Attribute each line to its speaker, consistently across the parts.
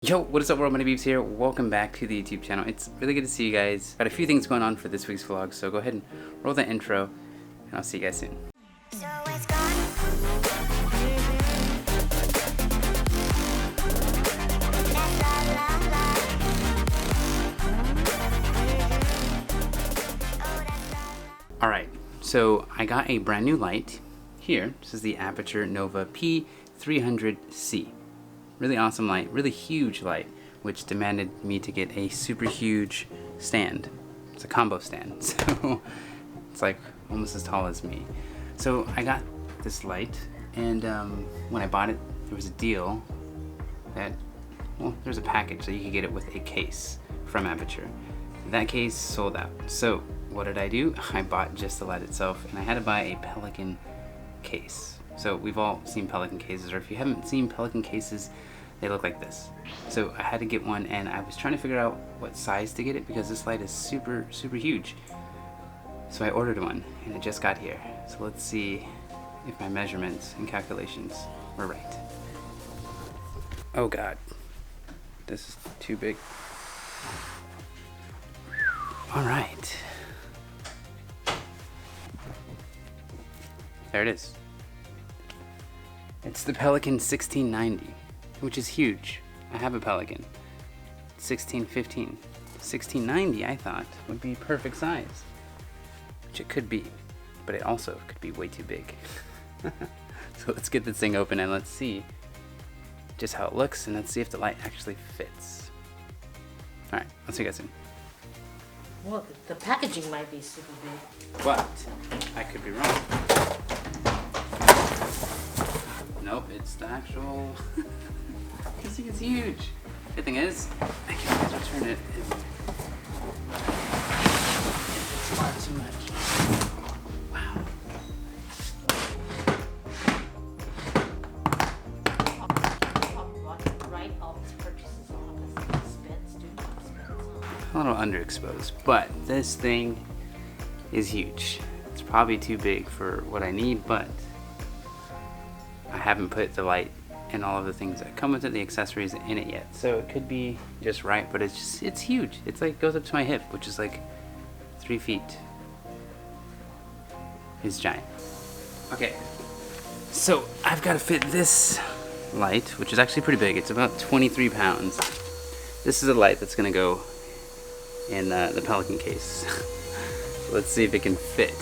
Speaker 1: Yo, what is up world, my Beeps here. Welcome back to the YouTube channel. It's really good to see you guys. Got a few things going on for this week's vlog, so go ahead and roll the intro, and I'll see you guys soon. Alright, so I got a brand new light here. This is the Aperture Nova P300C. Really awesome light, really huge light, which demanded me to get a super huge stand. It's a combo stand, so it's like almost as tall as me. So I got this light, and when I bought it, there was a deal that, well, there's a package so you could get it with a case from Aperture. That case sold out. So what did I do? I bought just the light itself, and I had to buy a Pelican case. So we've all seen Pelican cases, or if you haven't seen Pelican cases, they look like this. So I had to get one, and I was trying to figure out what size to get it because this light is super huge. So I ordered one, and it just got here. So let's see if my measurements and calculations were right. Oh god, this is too big. All right. There it is. It's the Pelican 1690, which is huge. I have a Pelican 1615. 1690 I thought would be perfect size, which it could be, but it also could be way too big. So let's get this thing open and let's see just how it looks, and let's see if the light actually fits. Alright, I'll see you guys soon.
Speaker 2: Well, the packaging might be super big.
Speaker 1: But I could be wrong. Nope, it's the actual. This thing is huge. Good thing is, I can always return it if it's far too much. Wow.
Speaker 2: Write all his purchases on his expense, student expense.
Speaker 1: A little underexposed, but this thing is huge. It's probably too big for what I need, but I haven't put the light and all of the things that come with it, the accessories in it yet. So it could be just right, but it's huge. It's like goes up to my hip, which is like 3 feet. It's giant. Okay, so I've got to fit this light, which is actually pretty big. It's about 23 pounds. This is a light that's gonna go in the Pelican case. So let's see if it can fit.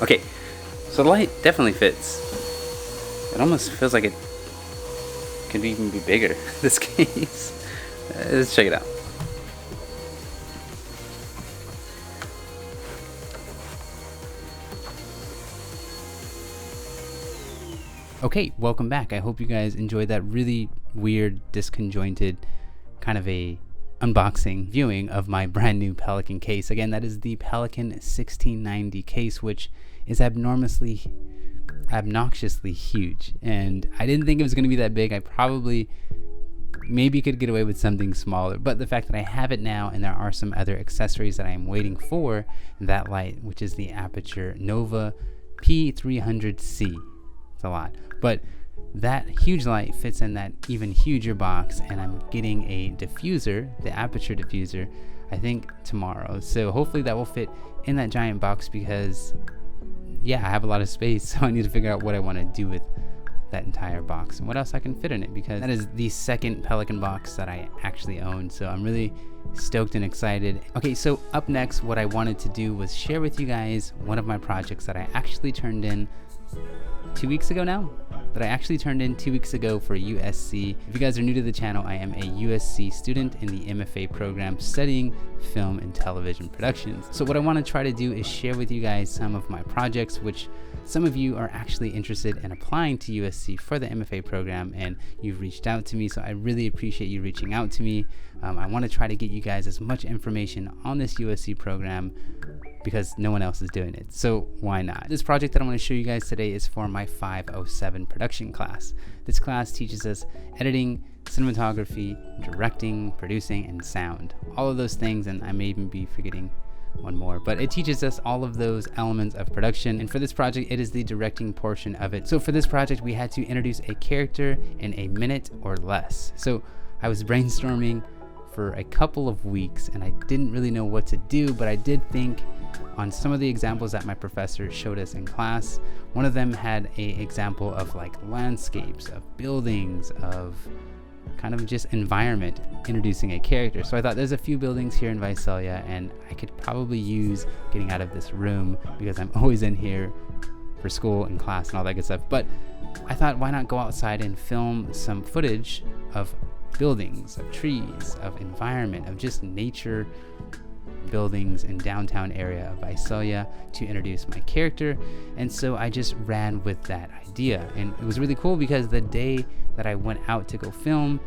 Speaker 1: Okay, so the light definitely fits. It almost feels like it could even be bigger, this case. Let's check it out. Okay, welcome back. I hope you guys enjoyed that really weird, disconjointed kind of a unboxing viewing of my brand new Pelican case. Again, that is the Pelican 1690 case, which is obnoxiously huge, and I didn't think it was going to be that big. I probably maybe could get away with something smaller, but the fact that I have it now, and there are some other accessories that I am waiting for, that light, which is the Aperture Nova P300C. It's a lot, but that huge light fits in that even huger box, and I'm getting a diffuser, the Aperture diffuser, I think tomorrow. So hopefully that will fit in that giant box because, yeah, I have a lot of space, so I need to figure out what I want to do with that entire box and what else I can fit in it, because that is the second Pelican box that I actually own. So I'm really stoked and excited. Okay, so up next, what I wanted to do was share with you guys one of my projects that I actually turned in 2 weeks ago now. That I actually turned in 2 weeks ago for USC. If you guys are new to the channel, I am a USC student in the MFA program studying film and television productions. So what I want to try to do is share with you guys some of my projects, which some of you are actually interested in applying to USC for the MFA program, and you've reached out to me, so I really appreciate you reaching out to me. I want to try to get you guys as much information on this USC program because no one else is doing it, so why not? This project that I'm going to show you guys today is for my 507 production class. This class teaches us editing, cinematography, directing, producing, and sound. All of those things, and I may even be forgetting one more. But it teaches us all of those elements of production, and for this project it is the directing portion of it. So for this project we had to introduce a character in a minute or less. So I was brainstorming for a couple of weeks and I didn't really know what to do, but I did think on some of the examples that my professor showed us in class. One of them had a example of like landscapes, of buildings, of kind of just environment, introducing a character. So I thought there's a few buildings here in Visalia and I could probably use getting out of this room because I'm always in here for school and class and all that good stuff. But I thought, why not go outside and film some footage of buildings, of trees, of environment, of just nature, buildings in downtown area of Visalia to introduce my character. And so I just ran with that idea, and it was really cool because the day that I went out to go film,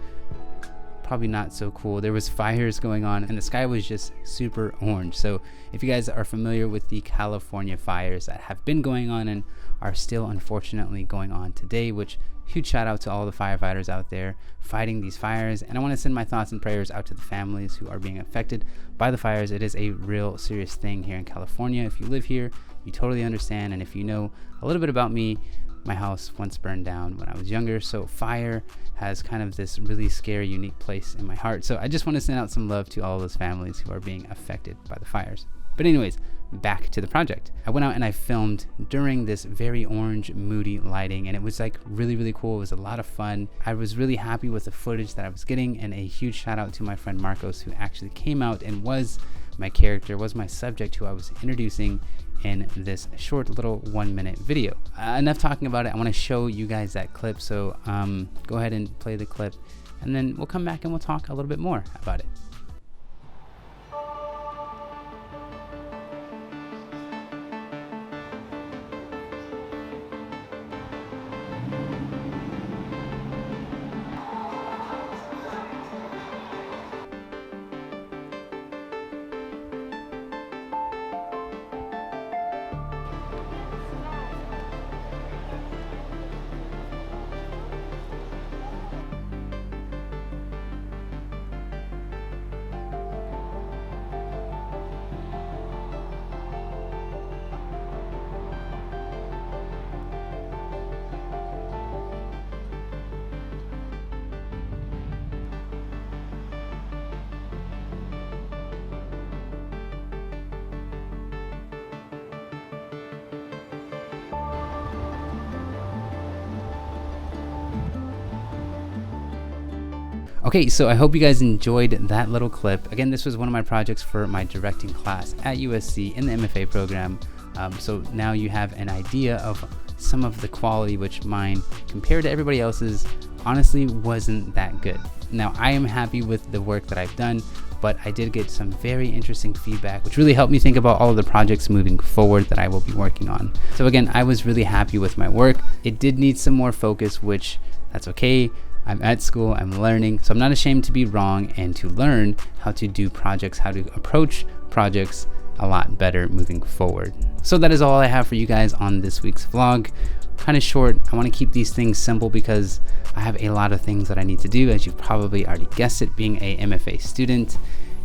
Speaker 1: probably not so cool, there was fires going on and the sky was just super orange. So if you guys are familiar with the California fires that have been going on and are still unfortunately going on today, which huge shout out to all the firefighters out there fighting these fires. And I want to send my thoughts and prayers out to the families who are being affected by the fires. It is a real serious thing here in California. If you live here, you totally understand. And if you know a little bit about me, my house once burned down when I was younger. So fire has kind of this really scary, unique place in my heart. So I just want to send out some love to all those families who are being affected by the fires. But anyways, back to the project. I went out and I filmed during this very orange, moody lighting, and it was like really cool. It was a lot of fun. I was really happy with the footage that I was getting, and a huge shout out to my friend Marcos, who actually came out and was my character, was my subject who I was introducing in this short little 1-minute video. Enough talking about it. I want to show you guys that clip. So go ahead and play the clip, and then we'll come back and we'll talk a little bit more about it. Okay, so I hope you guys enjoyed that little clip. Again, this was one of my projects for my directing class at USC in the MFA program. So now you have an idea of some of the quality, which mine, compared to everybody else's, honestly wasn't that good. Now, I am happy with the work that I've done, but I did get some very interesting feedback, which really helped me think about all of the projects moving forward that I will be working on. So again, I was really happy with my work. It did need some more focus, which that's okay. I'm at school, I'm learning, so I'm not ashamed to be wrong and to learn how to do projects, how to approach projects a lot better moving forward. So that is all I have for you guys on this week's vlog. Kind of short. I want to keep these things simple because I have a lot of things that I need to do, as you've probably already guessed it, being a MFA student,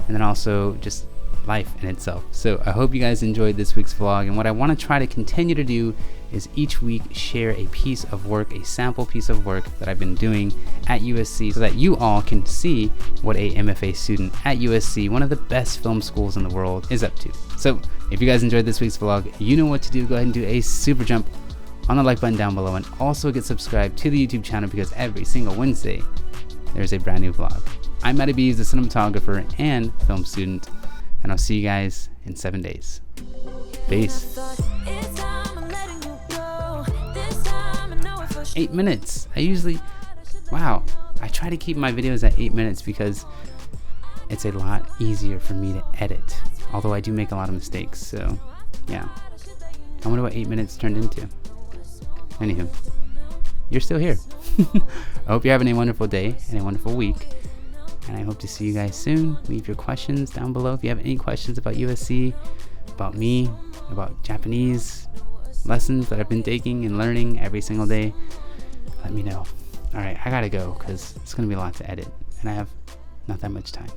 Speaker 1: and then also just life in itself. So I hope you guys enjoyed this week's vlog, and what I want to try to continue to do is each week share a piece of work, a sample piece of work that I've been doing at USC, so that you all can see what a MFA student at USC, one of the best film schools in the world, is up to. So if you guys enjoyed this week's vlog, you know what to do. Go ahead and do a super jump on the like button down below, and also get subscribed to the YouTube channel because every single Wednesday there's a brand new vlog. I'm Matty Bees, the cinematographer and film student, and I'll see you guys in 7 days. Peace. 8 minutes. Wow. I try to keep my videos at 8 minutes because it's a lot easier for me to edit. Although I do make a lot of mistakes, so yeah. I wonder what 8 minutes turned into. Anywho, you're still here. I hope you're having a wonderful day and a wonderful week. And I hope to see you guys soon. Leave your questions down below if you have any questions about USC, about me, about Japanese lessons that I've been taking and learning every single day. Let me know. Alright, I gotta go because it's gonna be a lot to edit and I have not that much time.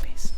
Speaker 1: Peace.